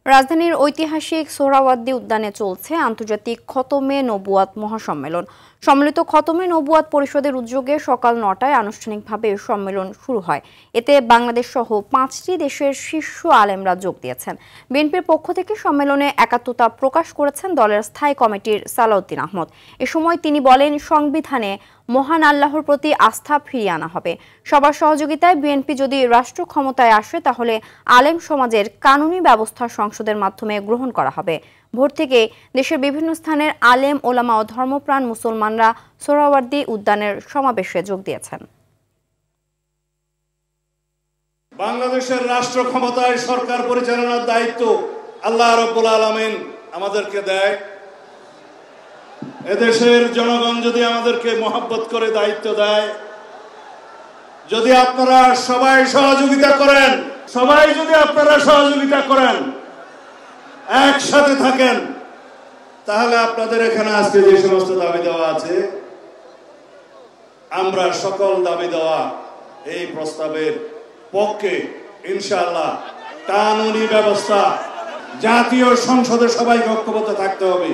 রাজধানীর ঐতিহাসিক সোহরাওয়ার্দী উদ্যানে চলছে আন্তর্জাতিক খতমে নবুয়াত মহাসম্মেলন। সম্মিলিত খতমে নবুয়াত পরিষদের উদ্যোগে সকাল ৯টায় আনুষ্ঠানিকভাবে সম্মেলন শুরু হয়। এতে বাংলাদেশ সহ ৫টি দেশের শীর্ষ আলেমরা যোগ দিয়েছেন। বিএনপির পক্ষ থেকে সম্মেলনে একাত্মতা প্রকাশ করেছেন দলের স্থায়ী কমিটির সালাউদ্দিন আহমদ। এ সময় তিনি বলেন, সংবিধানে মহান আল্লাহর প্রতি আস্থা ফিরিয়ে আনা হবে। সবার সহযোগিতায় বিএনপি যদি রাষ্ট্র ক্ষমতায় আসে তাহলে আলেম সমাজের কানুনি ব্যবস্থা সংসদের মাধ্যমে গ্রহণ করা হবে। ভোর থেকে দেশের বিভিন্ন স্থানের আলেম ওলামা ও ধর্মপ্রাণ মুসলমানরা সোহরাওয়ার্দী উদ্যানের সমাবেশে যোগ দিয়েছেন। বাংলাদেশের রাষ্ট্র ক্ষমতায় সরকার পরিচালনার দায়িত্ব আল্লাহ রাব্বুল আলামিন আমাদেরকে দেয়। এদেশের জনগণ যদি আমাদেরকে মহব্বত করে দায়িত্ব দেয়, যদি আপনারা সবাই সহযোগিতা করেন, একসাথে থাকেন, তাহলে আপনাদের এখানে আজকে যে সমস্ত দাবি দেওয়া আছে, আমরা সকল দাবি দেওয়া এই প্রস্তাবের পক্ষে ইনশাআল্লাহ। কানুনি ব্যবস্থা, জাতীয় সংসদে সবাইকে ঐক্যবদ্ধ থাকতে হবে।